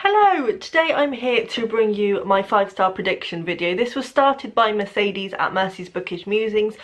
Hello! Today I'm here to bring you my 5-star prediction video. This was started by Mercedes at Mercy's Bookish Musings.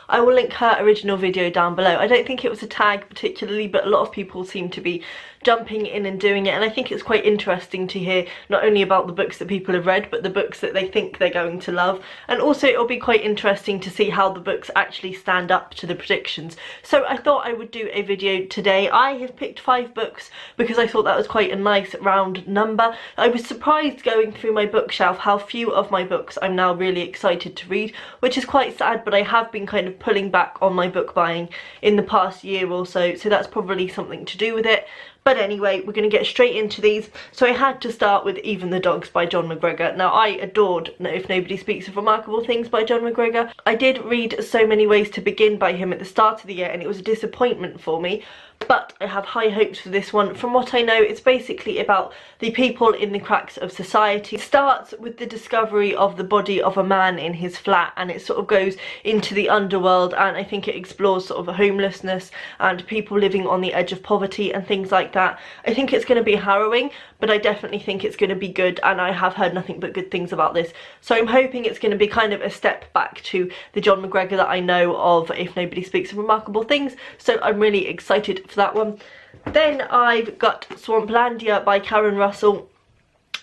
I will link her original video down below. I don't think it was a tag particularly, but a lot of people seem to be jumping in and doing it, and I think it's quite interesting to hear not only about the books that people have read, but the books that they think they're going to love. And also it'll be quite interesting to see how the books actually stand up to the predictions. So I thought I would do a video today. I have picked 5 books because I thought that was quite a nice round number. I was surprised going through my bookshelf how few of my books I'm now really excited to read, which is quite sad, but I have been kind of pulling back on my book buying in the past year or so, so that's probably something to do with it. But anyway, we're going to get straight into these. So I had to start with Even the Dogs by John McGregor. Now, I adored If Nobody Speaks of Remarkable Things by John McGregor. I did read So Many Ways to Begin by him at the start of the year, and it was a disappointment for me. But I have high hopes for this one. From what I know, it's basically about the people in the cracks of society. It starts with the discovery of the body of a man in his flat, and it sort of goes into the underworld, and I think it explores sort of homelessness and people living on the edge of poverty and things like that. I think it's going to be harrowing, but I definitely think it's going to be good, and I have heard nothing but good things about this. So I'm hoping it's going to be kind of a step back to the John McGregor that I know of If Nobody Speaks of Remarkable Things, so I'm really excited for that one. Then I've got Swamplandia by Karen Russell.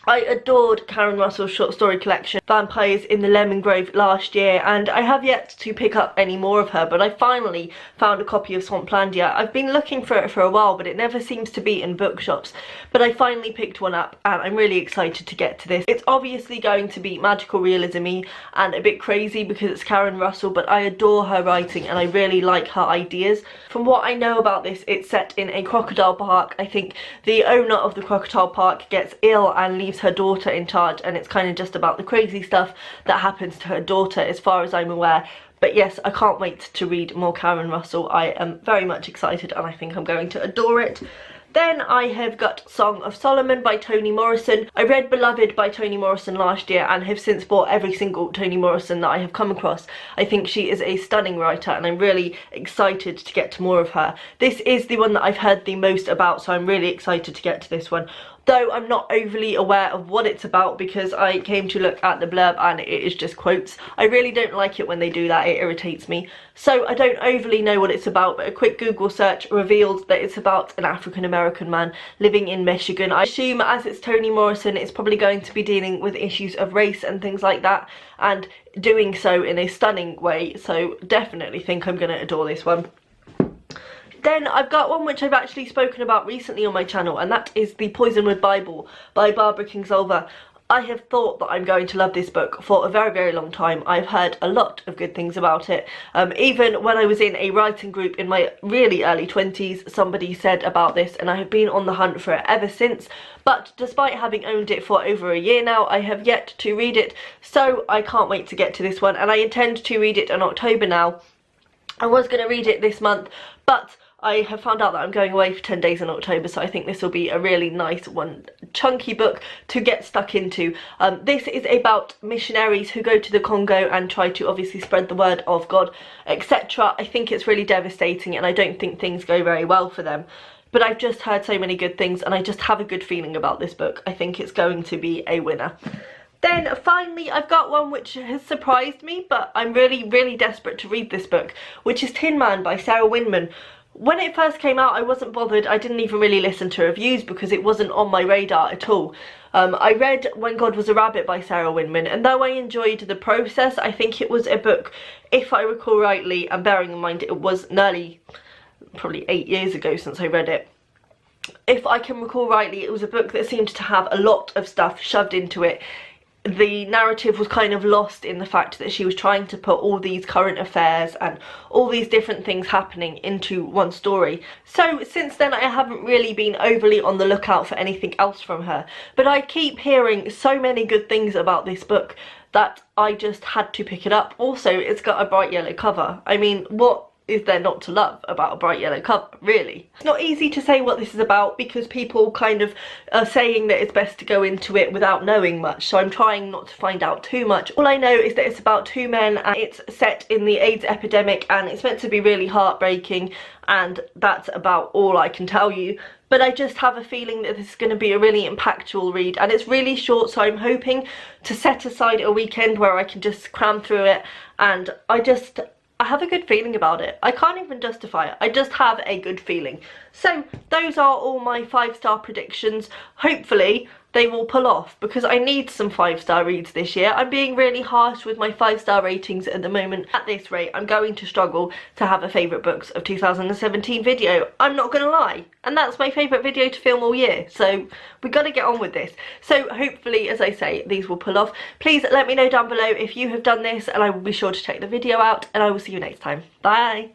I adored Karen Russell's short story collection, Vampires in the Lemon Grove, last year, and I have yet to pick up any more of her, but I finally found a copy of Swamplandia. I've been looking for it for a while, but it never seems to be in bookshops, but I finally picked one up, and I'm really excited to get to this. It's obviously going to be magical realism-y and a bit crazy because it's Karen Russell, but I adore her writing and I really like her ideas. From what I know about this, it's set in a crocodile park. I think the owner of the crocodile park gets ill and leaves her daughter in charge, and it's kind of just about the crazy stuff that happens to her daughter as far as I'm aware. But yes, I can't wait to read more Karen Russell. I am very much excited and I think I'm going to adore it. Then I have got Song of Solomon by Toni Morrison. I read Beloved by Toni Morrison last year and have since bought every single Toni Morrison that I have come across. I think she is a stunning writer and I'm really excited to get to more of her. This is the one that I've heard the most about, so I'm really excited to get to this one. Though I'm not overly aware of what it's about because I came to look at the blurb and it is just quotes. I really don't like it when they do that, it irritates me. So I don't overly know what it's about, but a quick Google search revealed that it's about an African American man living in Michigan. I assume as it's Toni Morrison, it's probably going to be dealing with issues of race and things like that, and doing so in a stunning way, so definitely think I'm going to adore this one. Then I've got one which I've actually spoken about recently on my channel, and that is The Poisonwood Bible by Barbara Kingsolver. I have thought that I'm going to love this book for a very, very long time. I've heard a lot of good things about it. Even when I was in a writing group in my really early 20s, somebody said about this, and I have been on the hunt for it ever since. But despite having owned it for over a year now, I have yet to read it, so I can't wait to get to this one, and I intend to read it in October now. I was going to read it this month, but I have found out that I'm going away for 10 days in October, so I think this will be a really nice one, chunky book to get stuck into. This is about missionaries who go to the Congo and try to obviously spread the word of God, etc. I think it's really devastating and I don't think things go very well for them. But I've just heard so many good things and I just have a good feeling about this book. I think it's going to be a winner. Then finally I've got one which has surprised me, but I'm really, really desperate to read this book, which is Tin Man by Sarah Winman. When it first came out, I wasn't bothered. I didn't even really listen to reviews because it wasn't on my radar at all. I read When God Was a Rabbit by Sarah Winman, and though I enjoyed the process, I think it was a book, if I recall rightly, and bearing in mind it was nearly probably 8 years ago since I read it. If I can recall rightly, it was a book that seemed to have a lot of stuff shoved into it. The narrative was kind of lost in the fact that she was trying to put all these current affairs and all these different things happening into one story. So since then I haven't really been overly on the lookout for anything else from her, but I keep hearing so many good things about this book that I just had to pick it up. Also, it's got a bright yellow cover. I mean, what is there not to love about a bright yellow cover, really? It's not easy to say what this is about because people kind of are saying that it's best to go into it without knowing much, so I'm trying not to find out too much. All I know is that it's about 2 men and it's set in the AIDS epidemic and it's meant to be really heartbreaking, and that's about all I can tell you. but I just have a feeling that this is going to be a really impactful read, and it's really short, so I'm hoping to set aside a weekend where I can just cram through it, and I have a good feeling about it. I can't even justify it. I just have a good feeling. So those are all my 5-star predictions. Hopefully they will pull off, because I need some 5-star reads this year. I'm being really harsh with my 5-star ratings at the moment. At this rate, I'm going to struggle to have a favourite books of 2017 video. I'm not gonna lie. And that's my favourite video to film all year. So we got to get on with this. So hopefully, as I say, these will pull off. Please let me know down below if you have done this, and I will be sure to check the video out, and I will see you next time. Bye.